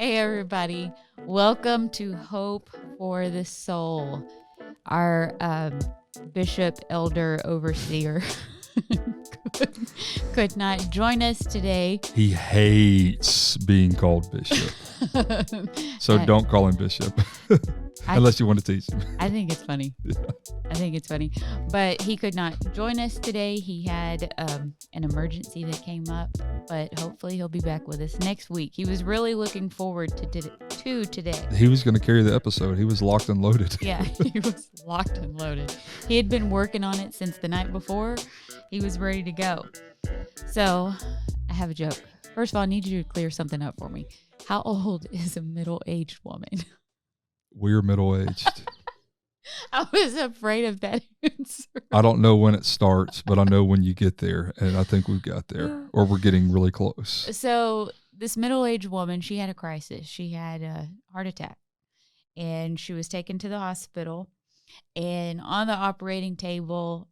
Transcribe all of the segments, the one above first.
Hey, everybody. Welcome to Hope for the Soul. Our bishop, elder, overseer could not join us today. He hates being called bishop. So don't call him bishop unless you want to teach him. I think it's funny. Yeah. I think it's funny. But he could not join us today. He had an emergency that came up, but hopefully he'll be back with us next week. He was really looking forward to today. He was going to carry the episode. He was locked and loaded. Yeah, he was locked and loaded. He had been working on it since the night before. He was ready to go. So I have a joke. First of all, I need you to clear something up for me. How old is a middle-aged woman? We're middle-aged. I was afraid of that answer. I don't know when it starts, but I know when you get there, and I think we've got there, or we're getting really close. So this middle-aged woman, she had a crisis. She had a heart attack, and she was taken to the hospital. And on the operating table,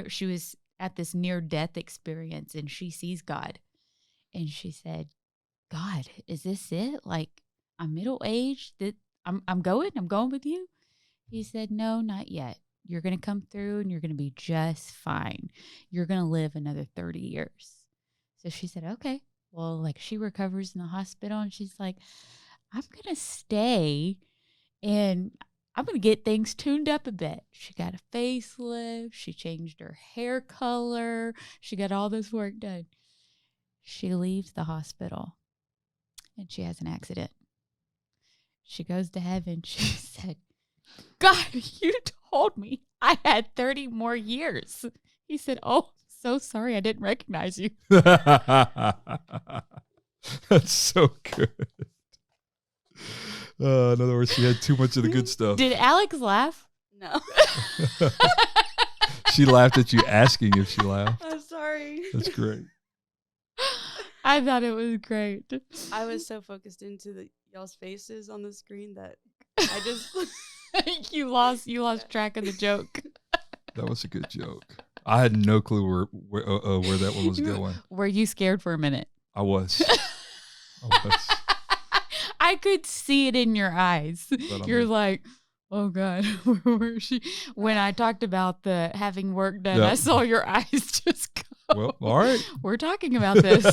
she was at this near-death experience, and she sees God. And she said, God, is this it? Like, I'm middle-aged? I'm going with you? He said, no, not yet. You're going to come through and you're going to be just fine. You're going to live another 30 years. So she said, okay. Well, like she recovers in the hospital and she's like, I'm going to stay and I'm going to get things tuned up a bit. She got a facelift. She changed her hair color. She got all this work done. She leaves the hospital and she has an accident. She goes to heaven. She said, God, you told me I had 30 more years. He said, oh, so sorry. I didn't recognize you. That's so good. In other words, she had too much of the good stuff. Did Alex laugh? No. She laughed at you asking if she laughed. I'm sorry. That's great. I thought it was great. I was so focused into y'all's faces on the screen that I just... You lost track of the joke. That was a good joke. I had no clue where that one was going. Were you scared for a minute? I was. I could see it in your eyes. You're like, oh God, where is she? When I talked about the having work done, I saw your eyes just go. Well, all right. We're talking about this.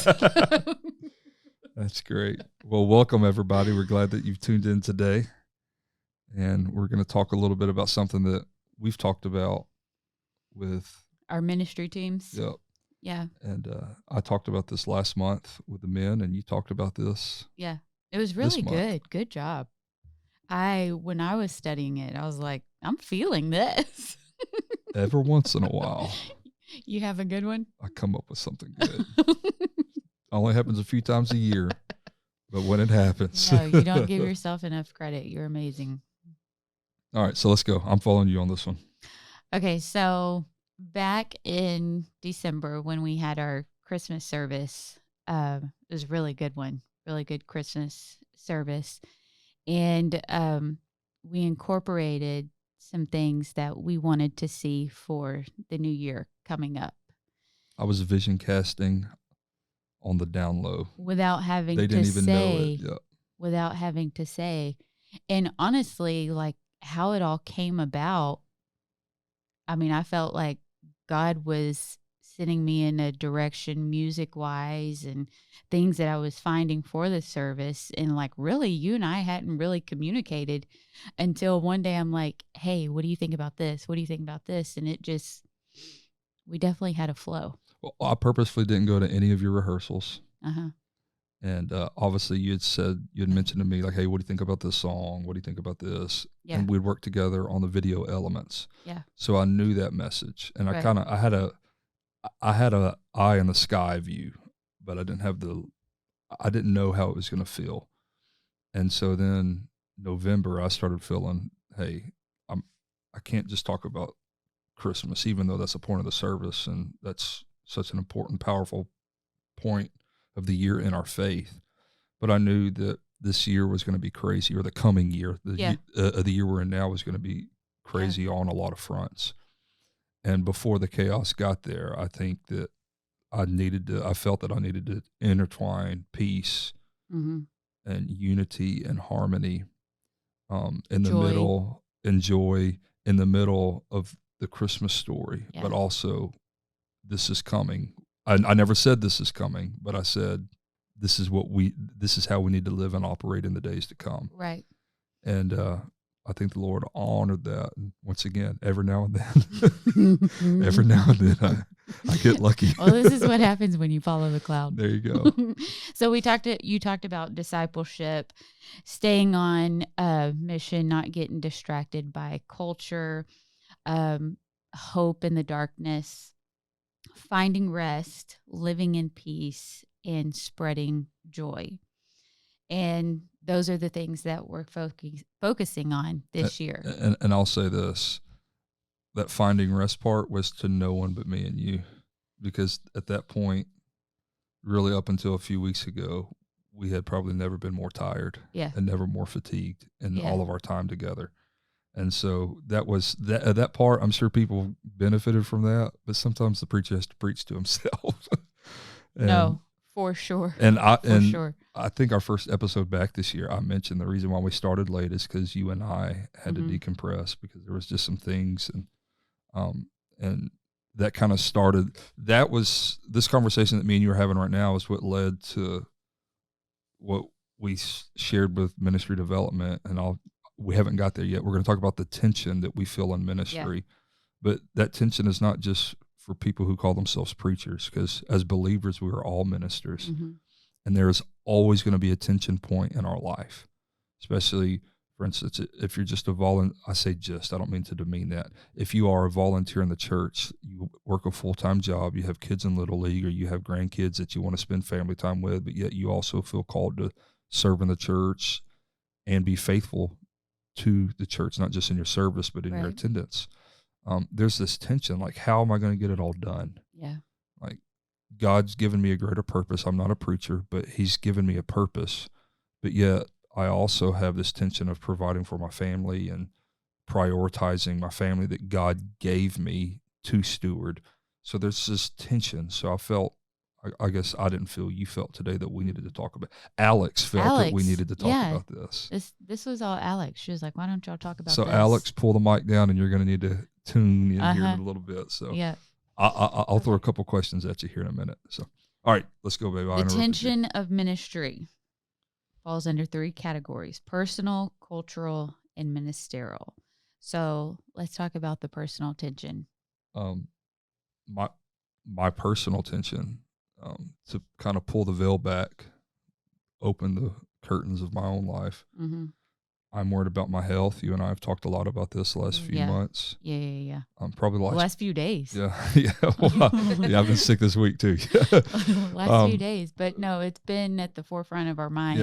That's great. Well, welcome everybody. We're glad that you've tuned in today. And we're going to talk a little bit about something that we've talked about with our ministry teams. Yep. Yeah. And I talked about this last month with the men, and you talked about this. Yeah. It was really good. Good job. When I was studying it, I was like, I'm feeling this. Every once in a while. You have a good one? I come up with something good. Only happens a few times a year, but when it happens. No, you don't give yourself enough credit. You're amazing. All right, so let's go. I'm following you on this one. Okay, so back in December when we had our Christmas service, it was a really good one, really good Christmas service. And we incorporated some things that we wanted to see for the new year coming up. I was vision casting on the down low. Without having to say. Yep. Without having to say. And honestly, like, how it all came about, I mean, I felt like God was sending me in a direction music-wise and things that I was finding for the service. And like, really, you and I hadn't really communicated until one day I'm like, hey, what do you think about this? What do you think about this? And we definitely had a flow. Well, I purposefully didn't go to any of your rehearsals. Uh-huh. And obviously you had mentioned to me like, hey, what do you think about this song? What do you think about this? Yeah. And we'd work together on the video elements. Yeah. So I knew that message. And right. I had a eye in the sky view, but I didn't know how it was going to feel. And so then November, I started feeling, hey, I can't just talk about Christmas, even though that's a point of the service. And that's such an important, powerful point of the year in our faith. But I knew that this year was going to be crazy, or the coming year, the year we're in now was going to be crazy on a lot of fronts. And before the chaos got there, I think that I felt that I needed to intertwine peace and unity and harmony, in the Joy. middle, and joy in the middle of the Christmas story, Yeah. but also this is coming. I never said this is coming, but I said this is how we need to live and operate in the days to come. Right. And I think the Lord honored that. And once again, every now and then, every now and then I get lucky. Well, this is what happens when you follow the cloud. There you go. So you talked about discipleship, staying on a mission, not getting distracted by culture, hope in the darkness, finding rest, living in peace, and spreading joy. And those are the things that we're focusing on this year. And I'll say this, that finding rest part was to no one but me and you, because at that point, really up until a few weeks ago, we had probably never been more tired and never more fatigued in all of our time together. And so that was that part. I'm sure people benefited from that, but sometimes the preacher has to preach to himself. No, for sure. And I think our first episode back this year, I mentioned the reason why we started late is because you and I had to decompress because there was just some things, and that kind of started. That was this conversation that me and you are having right now is what led to what we shared with ministry development, and we haven't got there yet. We're going to talk about the tension that we feel in ministry, but that tension is not just for people who call themselves preachers, because as believers, we are all ministers, and there is always going to be a tension point in our life, especially, for instance, if you're just a volunteer. I say just, I don't mean to demean that. If you are a volunteer in the church, you work a full-time job, you have kids in Little League, or you have grandkids that you want to spend family time with, but yet you also feel called to serve in the church and be faithful to the church, not just in your service, but in your attendance. There's this tension, like, how am I going to get it all done? Yeah. Like, God's given me a greater purpose. I'm not a preacher, but he's given me a purpose. But yet I also have this tension of providing for my family and prioritizing my family that God gave me to steward. So there's this tension. So I felt, I guess I didn't feel, you felt today that we needed to talk about. Alex felt that we needed to talk about this. This was all Alex. She was like, why don't y'all talk about this? So Alex, pull the mic down, and you're going to need to tune in here in a little bit. So I'll throw a couple questions at you here in a minute. So, all right, let's go, baby. The tension of ministry falls under 3 categories: personal, cultural, and ministerial. So let's talk about the personal tension. My personal tension, to kind of pull the veil back, open the curtains of my own life. I'm worried about my health. You and I have talked a lot about this the last few months. Yeah. Probably the last few days. Yeah. Well, I've been sick this week too. Last few days, but no, it's been at the forefront of our minds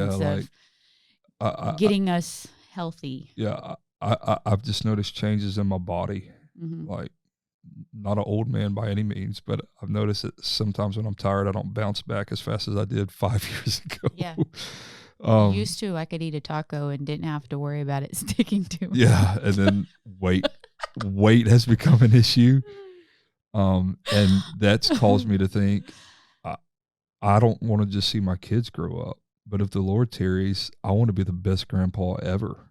of getting us healthy. Yeah, I've just noticed changes in my body. Like, not an old man by any means, but I've noticed that sometimes when I'm tired, I don't bounce back as fast as I did 5 years ago. Yeah. Used to, I could eat a taco and didn't have to worry about it sticking to me. Yeah, and then weight has become an issue, and that's caused me to think, I don't want to just see my kids grow up, but if the Lord tarries, I want to be the best grandpa ever.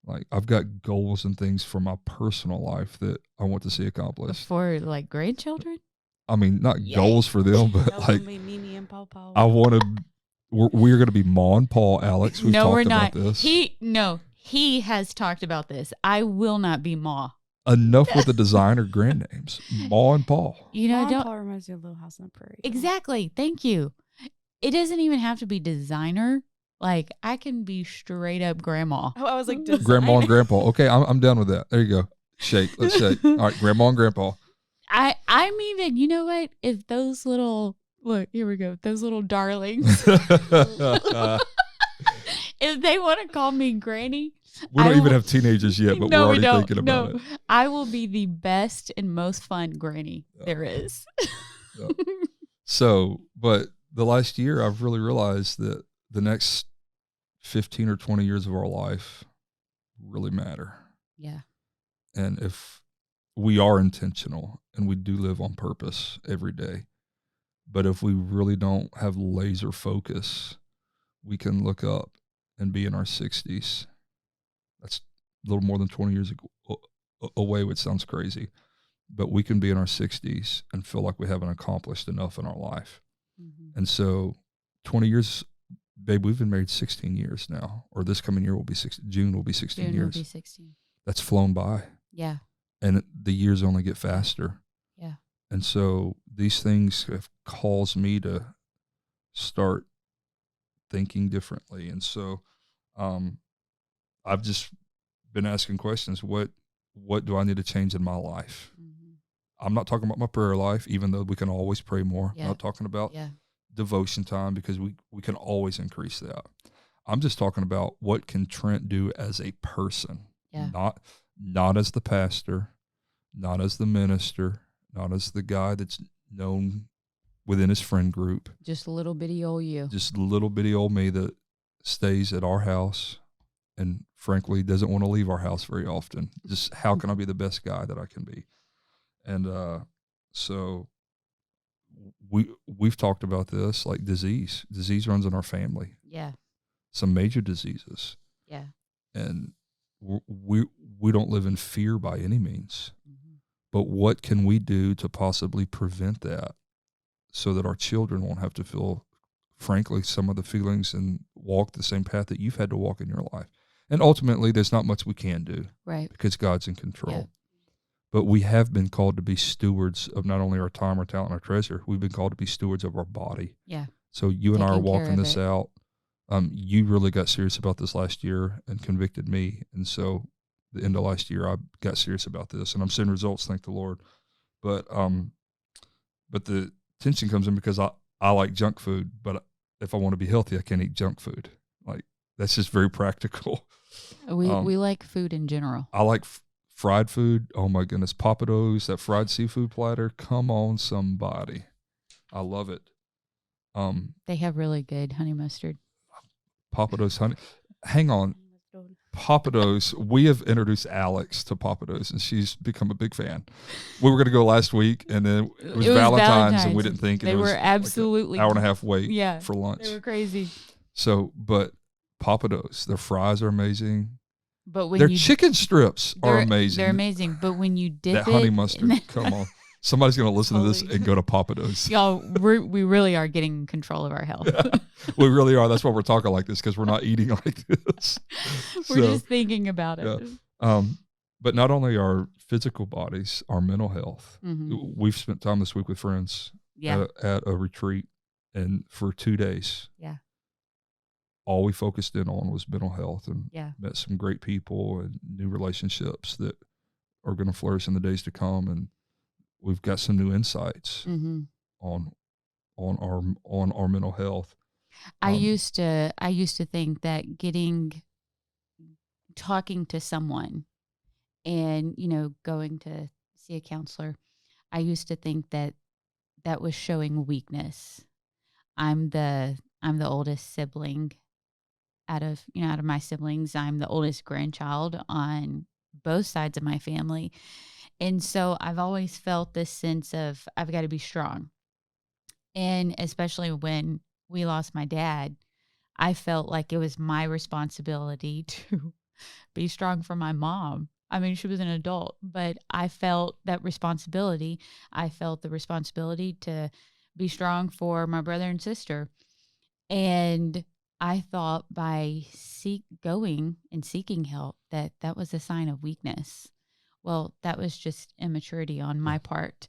Like, I've got goals and things for my personal life that I want to see accomplished. For like grandchildren? I mean, not goals for them, but like, Mimi and Paw. I want to. We're going to be Ma and Paul, Alex. We've talked about this. He has talked about this. I will not be Ma. Enough with the designer grand names, Ma and Paul. You know, Ma and Paul reminds me of Little House on the Prairie. Exactly. Thank you. It doesn't even have to be designer. Like, I can be straight up grandma. Oh, I was like, designer. Grandma and grandpa. Okay, I'm done with that. There you go. Shake. Let's shake. All right, grandma and grandpa. I'm even, you know what? If those little, look, here we go. Those little darlings. If they want to call me granny. We don't even have teenagers yet, but we're already thinking about it. I will be the best and most fun granny there is. So, but the last year, I've really realized that the next 15 or 20 years of our life really matter. Yeah. And if we are intentional and we do live on purpose every day, but if we really don't have laser focus, we can look up and be in our 60s. That's a little more than 20 years away, which sounds crazy. But we can be in our 60s and feel like we haven't accomplished enough in our life. Mm-hmm. And so 20 years, babe, we've been married 16 years now, or this coming year will be June will be 16 June years. will be 16. That's flown by. Yeah. And the years only get faster. Yeah. And so these things have caused me to start thinking differently. And so I've just been asking questions. What do I need to change in my life? Mm-hmm. I'm not talking about my prayer life, even though we can always pray more. Yeah. I'm not talking about Yeah. devotion time, because we can always increase that. I'm just talking about what can Trent do as a person, Yeah. not as the pastor, not as the minister, not as the guy that's known within his friend group. Just a little bitty old you. Just a little bitty old me that stays at our house and frankly doesn't want to leave our house very often. Just how can I be the best guy that I can be? And so we've talked about this, like disease runs in our family. Yeah. Some major diseases. Yeah. And we don't live in fear by any means. Mm-hmm. But what can we do to possibly prevent that so that our children won't have to feel, frankly, some of the feelings and walk the same path that you've had to walk in your life? And ultimately, there's not much we can do. Right. Because God's in control. Yeah. But we have been called to be stewards of not only our time, our talent, and our treasure. We've been called to be stewards of our body. Yeah. So you and I are Taking care walking of this it. out. You really got serious about this last year and convicted me. And so the end of last year, I got serious about this, and I'm seeing results, thank the Lord. But the tension comes in because I like junk food, but if I want to be healthy, I can't eat junk food. Like, that's just very practical. We like food in general. I like fried food. Oh my goodness. Papados, that fried seafood platter. Come on, somebody. I love it. They have really good honey mustard. Papados honey. Hang on. Papados. We have introduced Alex to Papados, and she's become a big fan. We were going to go last week, and then it was Valentine's, and we didn't think. And they it was were absolutely like an hour and a half wait yeah, for lunch. They were crazy. So, but Papados, their fries are amazing. But when their chicken strips are amazing. They're amazing. But when you dip that honey mustard, come on. Somebody's going to listen to this and go to Papados. Y'all, we really are getting control of our health. Yeah, we really are. That's why we're talking like this, because we're not eating like this. We're just thinking about it. Yeah. But not only our physical bodies, our mental health. Mm-hmm. We've spent time this week with friends at a retreat, and for 2 days, all we focused in on was mental health, and met some great people and new relationships that are going to flourish in the days to come. And we've got some new insights on our mental health. I used to think that talking to someone and, going to see a counselor, I used to think that was showing weakness. I'm the oldest sibling out of my siblings. I'm the oldest grandchild on both sides of my family. And so I've always felt this sense of I've got to be strong. And especially when we lost my dad, I felt like it was my responsibility to be strong for my mom. I mean, she was an adult, but I felt that responsibility. I felt the responsibility to be strong for my brother and sister. And I thought by going and seeking help that was a sign of weakness. Well, that was just immaturity on my part.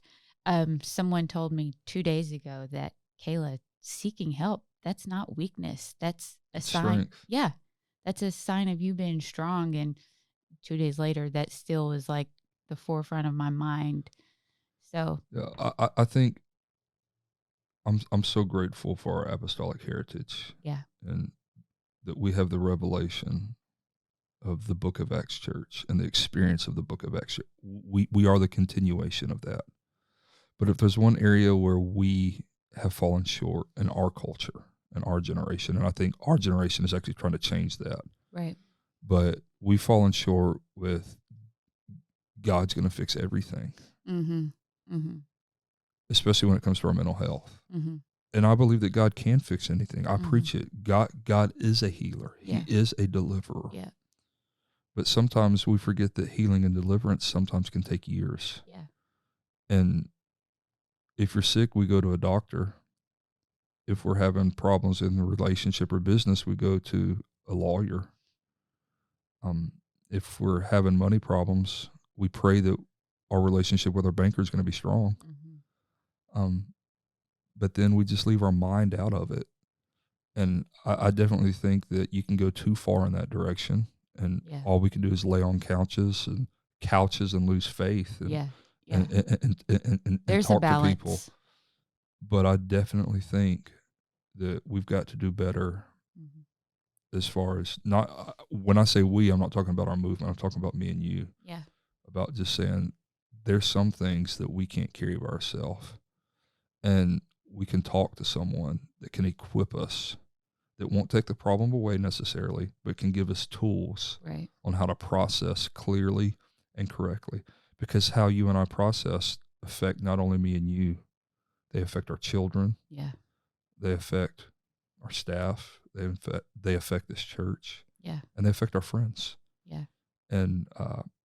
Someone told me 2 days ago that, Calah, seeking help, that's not weakness. That's a sign. Strength. Yeah. That's a sign of you being strong. And 2 days later, that still was like the forefront of my mind. So yeah, I think I'm so grateful for our apostolic heritage. Yeah. And that we have the revelation of the Book of Acts Church and the experience of the Book of Acts. We are the continuation of that. But if there's one area where we have fallen short in our culture and our generation, and I think our generation is actually trying to change that. Right. But we've fallen short with God's going to fix everything. Mm-hmm. Mm-hmm. Especially when it comes to our mental health. Mm-hmm. And I believe that God can fix anything. I Mhm. preach it. God is a healer. Yeah. He is a deliverer. Yeah. But sometimes we forget that healing and deliverance sometimes can take years. Yeah. And if you're sick, we go to a doctor. If we're having problems in the relationship or business, we go to a lawyer. If we're having money problems, we pray that our relationship with our banker is going to be strong. Mhm. But then we just leave our mind out of it. And I definitely think that you can go too far in that direction, and Yeah. all we can do is lay on couches and lose faith and Yeah. Yeah. and There's a talk to people. balance. But I definitely think that we've got to do better Mhm. as far as not when I say we, I'm not talking about our movement. I'm talking about me and you. Yeah. About just saying there's some things that we can't carry by ourselves, and we can talk to someone that can equip us, that won't take the problem away necessarily, but can give us tools Right. on how to process clearly and correctly. Because how you and I process affect not only me and you, they affect our children, Yeah. they affect our staff, they affect this church, Yeah. and they affect our friends. Yeah. And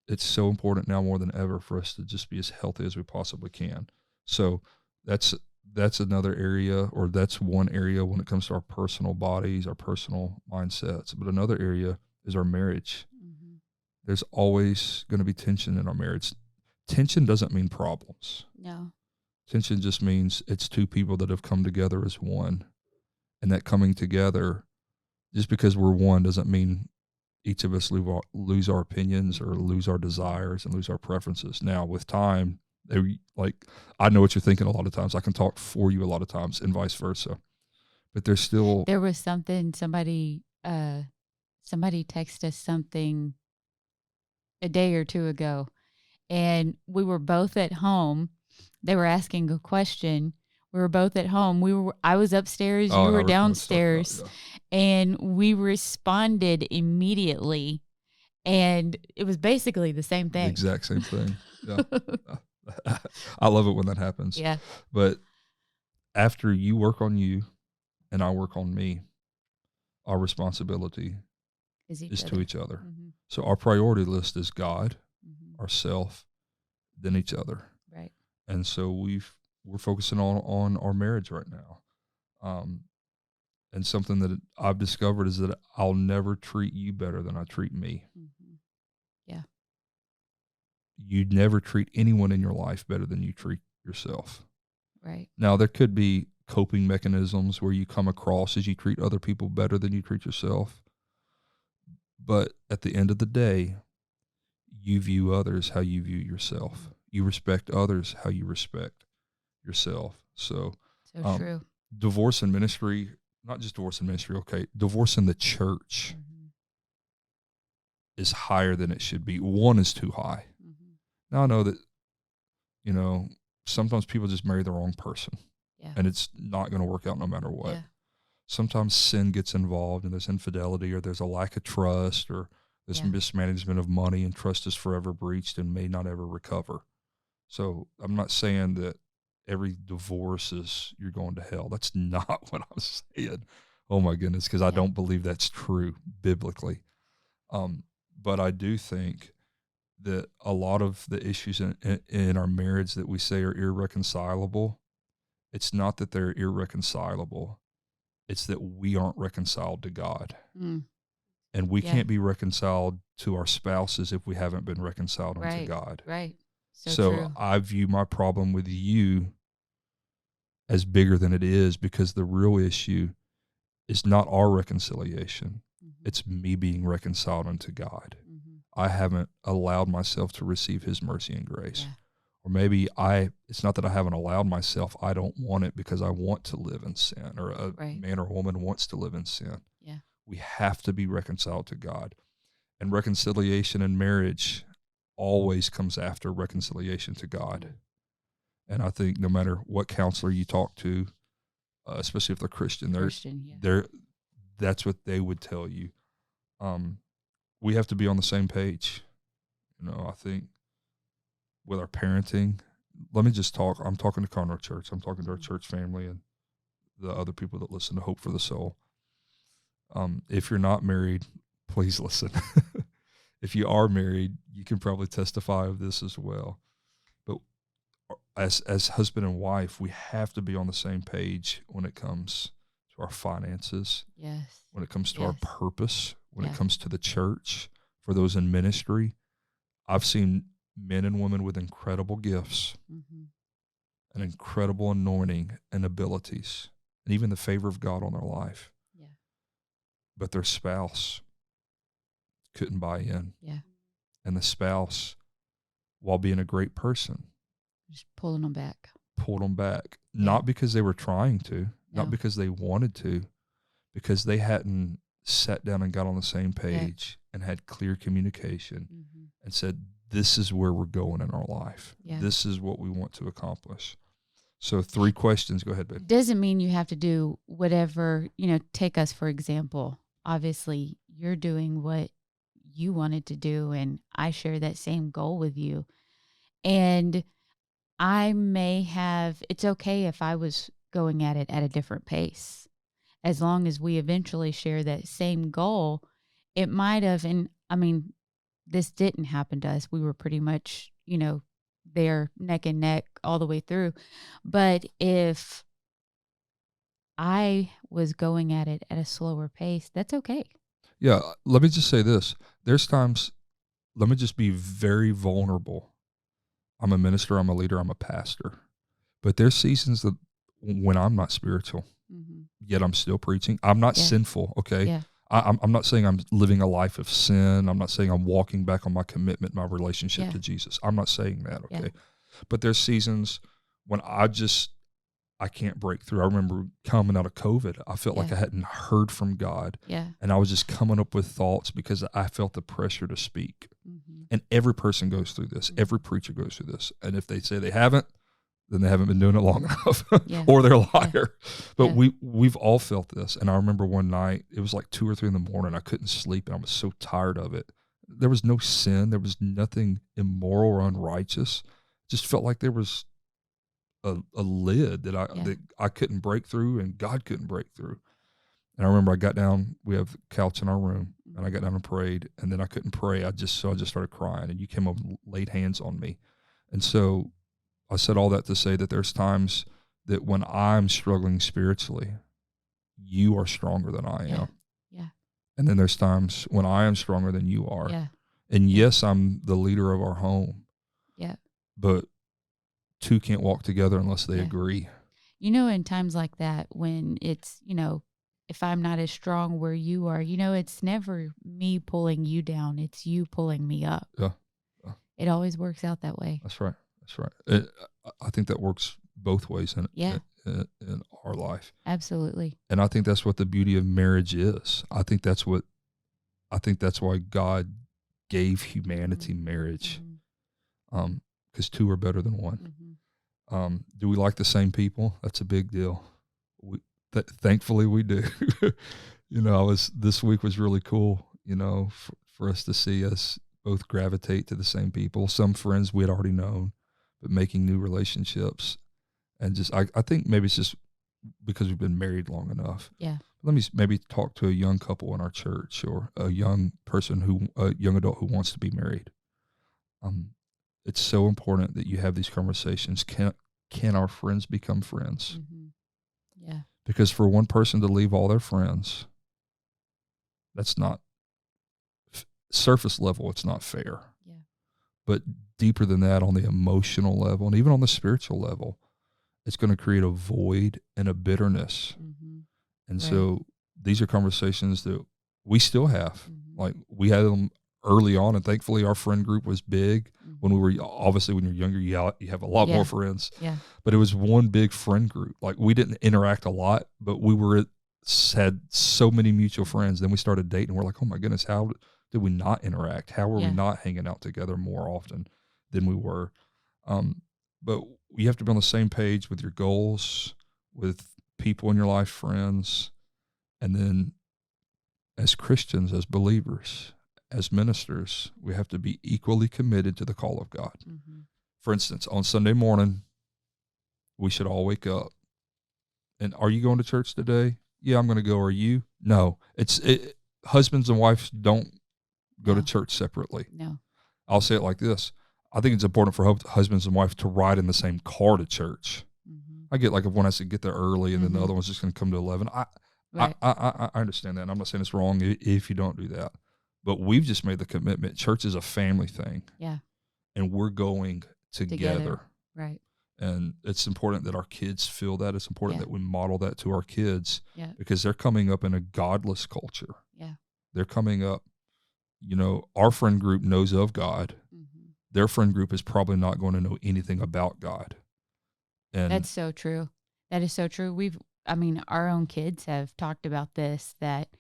it's so important now more than ever for us to just be as healthy as we possibly can. So that's another area, or that's one area when it comes to our personal bodies, our personal mindsets. But another area is our marriage. Mhm. There's always going to be tension in our marriage. Tension doesn't mean problems. No. Tension just means it's two people that have come together as one. And that coming together, just because we're one doesn't mean each of us lose our opinions or lose our desires and lose our preferences. Now, with time, I know what you're thinking a lot of times. I can talk for you a lot of times, and vice versa. But there's still There was something somebody texted us something a day or two ago, and we were both at home. They were asking a question. We were both at home. I was upstairs, you and I were know what you're talking about, downstairs, and we responded immediately. And it was basically the same the thing. exact same thing. Yeah, I love it when that happens. Yeah. But after you work on you and I work on me, our responsibility is to each other. Mm-hmm. So our priority list is God, Mm-hmm. ourself, then each other. Right. And so we're focusing on our marriage right now. And something that I've discovered is that I'll never treat you better than I treat me. Mm-hmm. Yeah. You'd never treat anyone in your life better than you treat yourself. Right. Now, there could be coping mechanisms where you come across as you treat other people better than you treat yourself. But at the end of the day, you view others how you view yourself. You respect others how you respect yourself. So true. Divorce in ministry, not just divorce in ministry, okay, divorce in the church Mm-hmm. is higher than it should be. One is too high. Mm-hmm. Now I know that, sometimes people just marry the wrong person. Yeah. And it's not going to work out no matter what. Yeah. Sometimes sin gets involved, and there's infidelity, or there's a lack of trust, or there's mismanagement of money, and trust is forever breached and may not ever recover. So I'm not saying that every divorce is you're going to hell. That's not what I'm saying. Oh my goodness, because I don't believe that's true biblically. But I do think that a lot of the issues in our marriage that we say are irreconcilable, it's not that they're irreconcilable. It's that we aren't reconciled to God. Mm. And we can't be reconciled to our spouses if we haven't been reconciled unto God. Right. So true. I view my problem with you as bigger than it is, because the real issue is not our reconciliation. Mm-hmm. It's me being reconciled unto God. Mm-hmm. I haven't allowed myself to receive his mercy and grace. Yeah. Or maybe it's not that I haven't allowed myself, I don't want it because I want to live in sin, or a man or woman wants to live in sin. Yeah. We have to be reconciled to God. And reconciliation in marriage always comes after reconciliation to God. And I think no matter what counselor you talk to, especially if they're Christian, that's what they would tell you. We have to be on the same page. I think with our parenting, let me just talk. I'm talking to Conroe Church. I'm talking to our church family and the other people that listen to Hope for the Soul. If you're not married, please listen. If you are married, you can probably testify of this as well. But as husband and wife, we have to be on the same page when it comes to our finances. Yes. When it comes to our Yes. purpose, when Yeah. it comes to the church, for those in ministry. I've seen men and women with incredible gifts, Mm-hmm. an incredible anointing and abilities, and even the favor of God on their life. Yeah. But their spouse couldn't buy in. Yeah. And the spouse, while being a great person, Just pulling them back. pulled them back. Yeah. Not because they were trying to, not No. because they wanted to, because they hadn't sat down and got on the same page and had clear communication Mm-hmm. and said, this is where we're going in our life. Yeah. This is what we want to accomplish. So 3 questions. Go ahead, babe. Doesn't mean you have to do whatever, take us for example. Obviously, you're doing what you wanted to do, and I share that same goal with you. And it's okay if I was going at it at a different pace. As long as we eventually share that same goal, it might have, and I mean, this didn't happen to us. We were pretty much, there neck and neck all the way through. But if I was going at it at a slower pace, that's okay. Yeah, let me just say this. There's times, let me just be very vulnerable. I'm a minister, I'm a leader, I'm a pastor. But there's seasons that when I'm not spiritual, Mm-hmm. yet I'm still preaching. I'm not Yeah. sinful, okay? Yeah. I'm not saying I'm living a life of sin. I'm not saying I'm walking back on my commitment, my relationship Yeah. to Jesus. I'm not saying that, okay? Yeah. But there's seasons when I can't break through. I remember coming out of COVID, I felt like Yeah. I hadn't heard from God. Yeah. And I was just coming up with thoughts because I felt the pressure to speak. Mm-hmm. And every person goes through this. Mhm. Every preacher goes through this. And if they say they haven't, then they haven't been doing it long enough, Yeah. or they're a liar. But Yeah. we've all felt this. And I remember one night, it was like 2 or 3 in the morning. I couldn't sleep, and I was so tired of it. There was no sin. There was nothing immoral or unrighteous. It just felt like there was a lid that I couldn't break through, and God couldn't break through. And I remember I got down. We have a couch in our room, and I got down and prayed. And then I couldn't pray. I just started crying, and you came over and laid hands on me. And so I said all that to say that there's times that when I'm struggling spiritually, you are stronger than I am. Yeah. And then there's times when I am stronger than you are. Yeah. And yes, I'm the leader of our home. Yeah. But 2 can't walk together unless they Yeah. agree. In times like that, when it's, if I'm not as strong where you are, it's never me pulling you down. It's you pulling me up. Yeah. It always works out that way. That's right. That's right. I think that works both ways Yeah. in our life. Absolutely. And I think that's what the beauty of marriage is. I think that's why God gave humanity marriage. Mm-hmm. Because 2 are better than 1. Mm-hmm. Do we like the same people? That's a big deal. Thankfully we do. This week was really cool, for us to see us both gravitate to the same people. Some friends we had already known, but making new relationships. And just, I think maybe it's just because we've been married long enough. Yeah. Let me maybe talk to a young couple in our church, or a young adult who wants to be married. It's so important that you have these conversations. Can our friends become friends? Mm-hmm. Yeah. Because for one person to leave all their friends, that's not surface level. It's not fair. Yeah. But deeper than that, on the emotional level and even on the spiritual level, it's going to create a void and a bitterness. Mm-hmm. And Right. so these are conversations that we still have. Mm-hmm. Like, we had them early on, and thankfully our friend group was big. Mm-hmm. When we were, obviously when you're younger, you have a lot Yeah. more friends. Yeah. But it was one big friend group. Like, we didn't interact a lot, but we had so many mutual friends. Then we started dating. We're like, oh my goodness, how did we not interact? How were we not hanging out together more often than we were? But you have to be on the same page with your goals, with people in your life, friends, and then as Christians, as believers, as ministers, we have to be equally committed to the call of God. Mm-hmm. For instance, on Sunday morning, we should all wake up And are you going to church today? Yeah, I'm going to go. Are you? No. Husbands and wives don't go to church separately. No. I'll say it like this. I think it's important for husbands and wives to ride in the same car to church. Mm-hmm. I get like if one has to get there early and then the other one's just going to come to 11. Right. I understand that. And I'm not saying it's wrong if you don't do that. But we've just made the commitment. Church is a family thing. Yeah. And we're going together. Right. And it's important that our kids feel that. It's important that we model that to our kids because they're coming up in a godless culture. Yeah. They're coming up, our friend group knows of God. Mm-hmm. Their friend group is probably not going to know anything about God. And that's so true. That is so true. Our own kids have talked about this, that,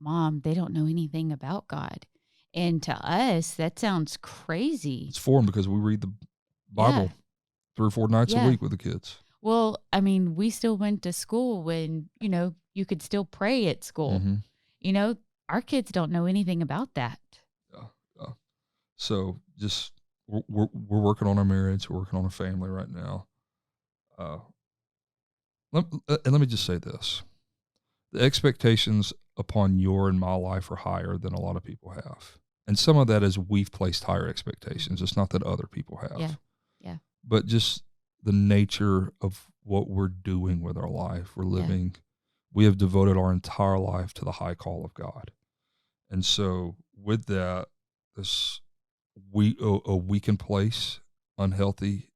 Mom, they don't know anything about God. And to us, that sounds crazy. It's for them because we read the Bible 3 or 4 nights a week with the kids. Well, we still went to school when, you could still pray at school. Mm-hmm. Our kids don't know anything about that. Yeah. So just, we're working on our marriage. We're working on a family right now. Let me just say this. The expectations upon your and my life are higher than a lot of people have. And some of that is we've placed higher expectations. It's not that other people have. Yeah. But just the nature of what we're doing with our life. We're living, we have devoted our entire life to the high call of God. And so with that, we can place unhealthy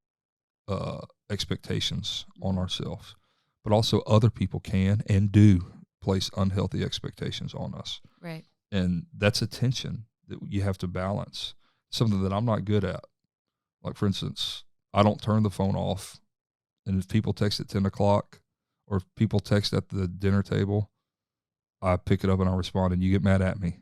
expectations on ourselves, but also other people can and do place unhealthy expectations on us. Right. And that's a tension that you have to balance, something that I'm not good at. Like, for instance, I don't turn the phone off. And if people text at 10 o'clock or if people text at the dinner table, I pick it up and I respond, and you get mad at me.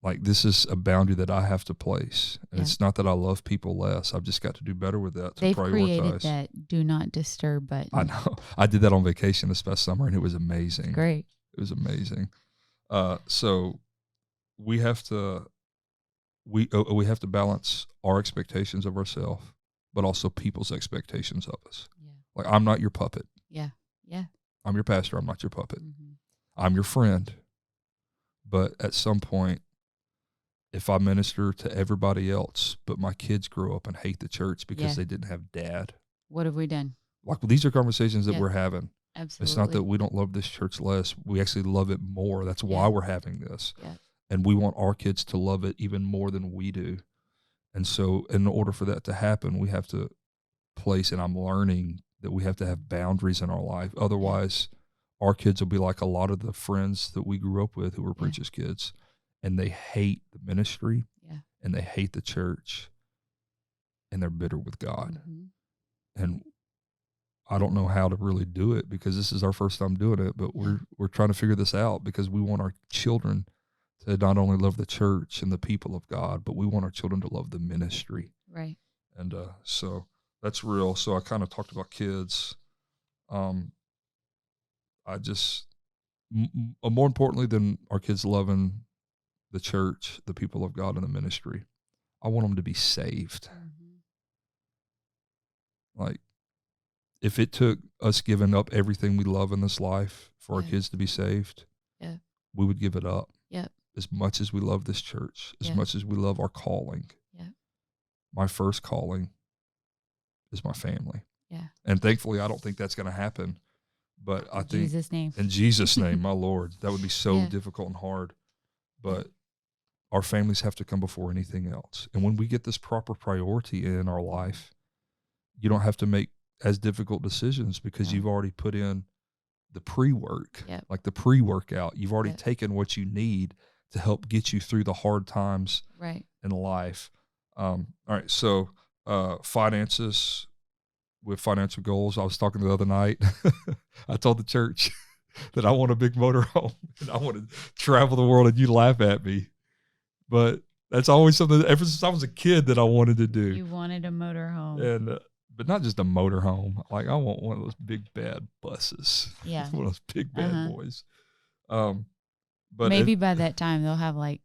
Like, this is a boundary that I have to place. And it's not that I love people less. I've just got to do better with that. They've prioritize. Created that do not disturb button. I know. I did that on vacation this past summer, and it was amazing. It's great. It was amazing. So we have to balance our expectations of ourselves, but also people's expectations of us. Yeah. Like, I'm not your puppet. Yeah. I'm your pastor. I'm not your puppet. Mm-hmm. I'm your friend. But at some point, if I minister to everybody else, but my kids grow up and hate the church because they didn't have dad. What have we done? Like, these are conversations that we're having. Absolutely. It's not that we don't love this church less. We actually love it more. That's why we're having this. Yeah. And we want our kids to love it even more than we do. And so in order for that to happen, we have to place, and I'm learning that we have to have boundaries in our life. Otherwise, our kids will be like a lot of the friends that we grew up with who were preachers' kids. And they hate the ministry, and they hate the church, and they're bitter with God. Mm-hmm. And I don't know how to really do it because this is our first time doing it, but we're trying to figure this out because we want our children to not only love the church and the people of God, but we want our children to love the ministry. Right. And so that's real. So I kind of talked about kids. I just, more importantly than our kids loving the church, the people of God, and the ministry, I want them to be saved. Mm-hmm. Like, if it took us giving up everything we love in this life for our kids to be saved, we would give it up. Yep. As much as we love this church, as much as we love our calling. Yeah. My first calling is my family. Yeah. And thankfully, I don't think that's going to happen. But I think in Jesus' name, my Lord, that would be so difficult and hard. But our families have to come before anything else. And when we get this proper priority in our life, you don't have to make as difficult decisions because you've already put in the pre-work, like the pre-workout. You've already taken what you need to help get you through the hard times in life. All right, so finances, with financial goals. I was talking the other night. I told the church that I want a big motorhome and I want to travel the world, and you laugh at me. But that's always something that ever since I was a kid that I wanted to do. You wanted a motorhome. And but not just a motorhome. Like, I want one of those big bad buses. Yeah. One of those big bad boys. But maybe by that time they'll have like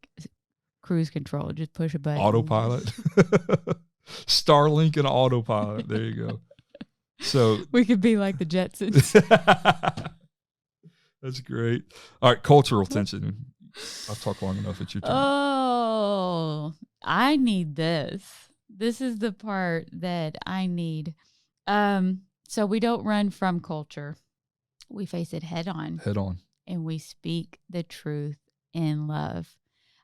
cruise control. Just push a button. Autopilot. Starlink and autopilot. There you go. So we could be like the Jetsons. that's great. All right, cultural tension. I've talked long enough. It's your turn. Oh, I need this. This is the part that I need. So we don't run from culture. We face it head on. Head on. And we speak the truth in love.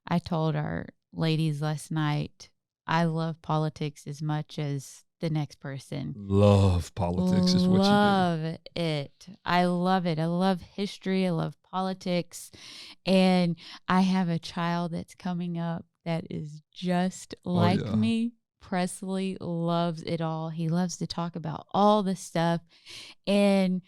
I told our ladies last night, I love politics as much as the next person. Love politics is what you do. Love it. I love it. I love history. I love politics. And I have a child that's coming up that is just like me. Presley loves it all. He loves to talk about all the stuff. And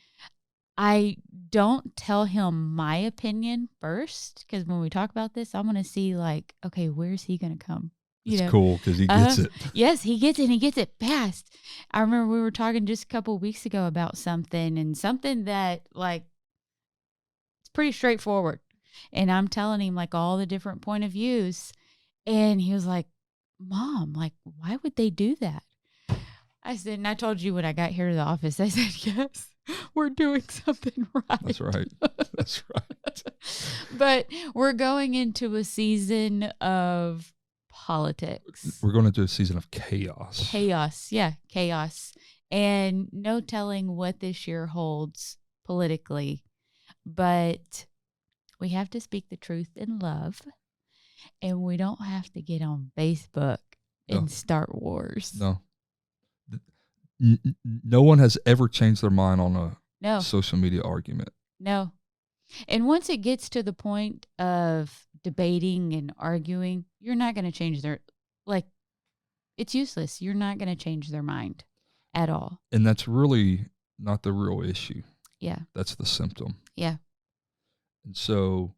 I don't tell him my opinion first, because when we talk about this, I want to see like, okay, where's he going to come? It's cool because he gets it. Yes, he gets it, and he gets it fast. I remember we were talking just a couple of weeks ago about something that like, it's pretty straightforward. And I'm telling him like all the different point of views. And he was like, Mom, like, why would they do that? I said, and I told you when I got here to the office, I said, yes, we're doing something right. That's right. That's right. But we're going into a season of politics. We're going into a season of chaos. Chaos. And no telling what this year holds politically. But we have to speak the truth in love. And we don't have to get on Facebook and start wars. No. No one has ever changed their mind on a social media argument. No. And once it gets to the point of debating and arguing, you're not going to change it's useless. You're not going to change their mind at all. And that's really not the real issue. Yeah. That's the symptom. Yeah. And so,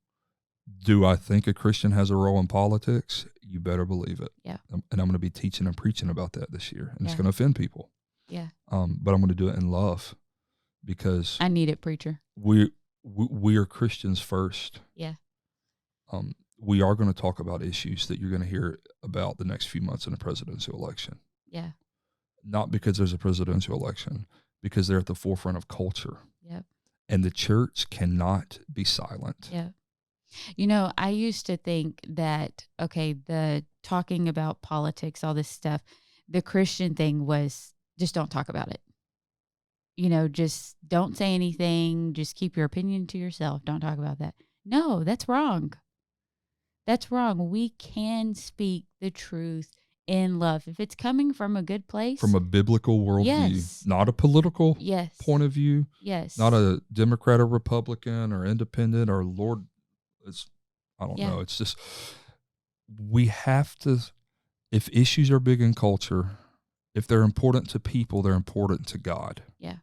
do I think a Christian has a role in politics? You better believe it. Yeah. And I'm going to be teaching and preaching about that this year. And it's going to offend people. Yeah. But I'm going to do it in love because I need it, preacher. We are Christians first. Yeah. We are going to talk about issues that you're going to hear about the next few months in a presidential election. Yeah. Not because there's a presidential election, because they're at the forefront of culture. Yep. And the church cannot be silent. Yeah. You know, I used to think that, okay, the talking about politics, all this stuff, the Christian thing was just don't talk about it. You know, just don't say anything. Just keep your opinion to yourself. Don't talk about that. No, that's wrong. That's wrong. We can speak the truth in love. If it's coming from a good place. From a biblical worldview, yes. Not a political point of view. Yes. Not a Democrat or Republican or independent or Lord. I don't know. It's just, we have to, if issues are big in culture, if they're important to people, they're important to God. Yeah.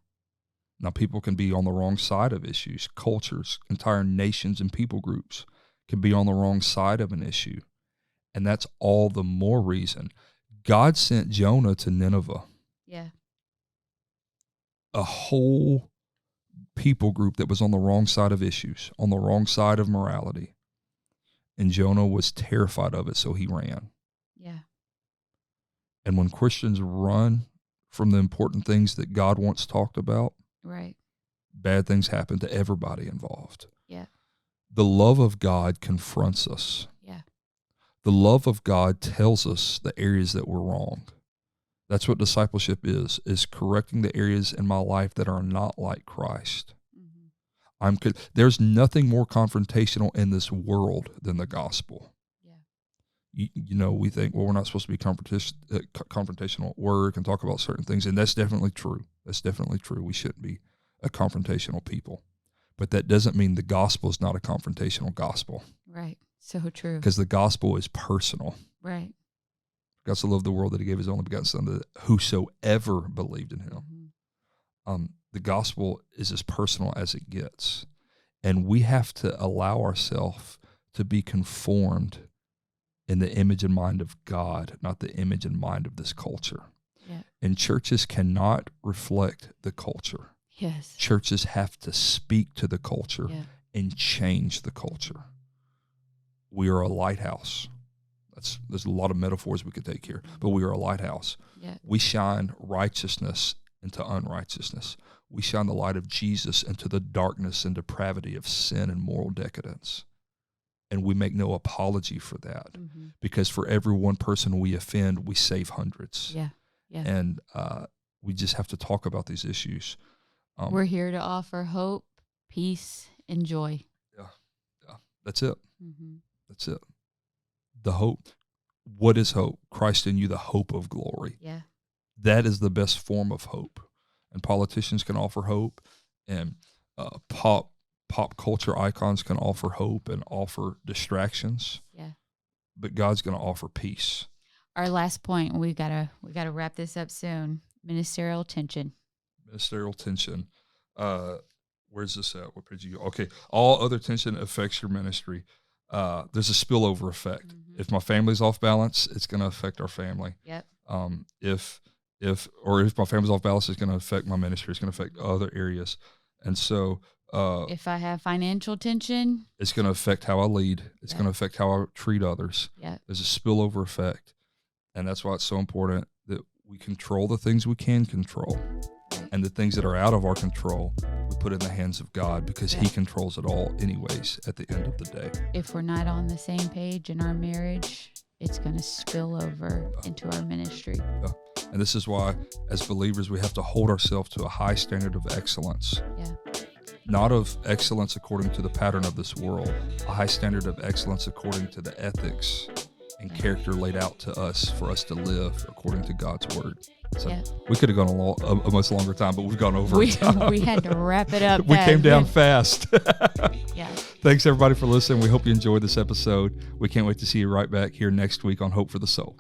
Now, people can be on the wrong side of issues. Cultures, entire nations and people groups can be on the wrong side of an issue. And that's all the more reason. God sent Jonah to Nineveh. Yeah. A whole people group that was on the wrong side of issues, on the wrong side of morality. And Jonah was terrified of it, so he ran. Yeah. And when Christians run from the important things that God once talked about, right, bad things happen to everybody involved. Yeah. The love of God confronts us. Yeah. The love of God tells us the areas that we're wrong. That's what discipleship is correcting the areas in my life that are not like Christ. Mm-hmm. There's nothing more confrontational in this world than the gospel. Yeah. You know, we think, well, we're not supposed to be confrontational at work and talk about certain things, and that's definitely true. That's definitely true. We shouldn't be a confrontational people. But that doesn't mean the gospel is not a confrontational gospel. Right. So true. Because the gospel is personal. Right. God so loved the world that he gave his only begotten son, that whosoever believed in him. Mm-hmm. The gospel is as personal as it gets. And we have to allow ourselves to be conformed in the image and mind of God, not the image and mind of this culture. Yeah. And churches cannot reflect the culture. Yes. Churches have to speak to the culture and change the culture. We are a lighthouse. There's a lot of metaphors we could take here, but we are a lighthouse. Yeah. We shine righteousness into unrighteousness. We shine the light of Jesus into the darkness and depravity of sin and moral decadence. And we make no apology for that, because for every one person we offend, we save hundreds. Yeah. And we just have to talk about these issues. We're here to offer hope, peace, and joy. Yeah. That's it. That's it. The hope. What is hope? Christ in you, the hope of glory. Yeah. That is the best form of hope. And politicians can offer hope, and pop culture icons can offer hope and offer distractions. Yeah. But God's going to offer peace. Our last point, we gotta wrap this up soon. Ministerial tension. Ministerial tension. Where's this at? What page you go? Okay. All other tension affects your ministry. There's a spillover effect. If my family's off balance, it's going to affect our family. Yep. If my family's off balance, it's going to affect my ministry. It's going to affect other areas. And so, if I have financial tension, it's going to affect how I lead. It's going to affect how I treat others. Yeah. There's a spillover effect. And that's why it's so important that we control the things we can control, and the things that are out of our control, we put in the hands of God, because He controls it all anyways at the end of the day. If we're not on the same page in our marriage, it's going to spill over into our ministry. Yeah. And this is why, as believers, we have to hold ourselves to a high standard of excellence. Yeah. Not of excellence according to the pattern of this world, a high standard of excellence according to the ethics and character laid out to us for us to live according to God's word. So we could have gone a much longer time, but we've gone over time. We had to wrap it up. We came down fast. Yeah. Thanks, everybody, for listening. We hope you enjoyed this episode. We can't wait to see you right back here next week on Hope for the Soul.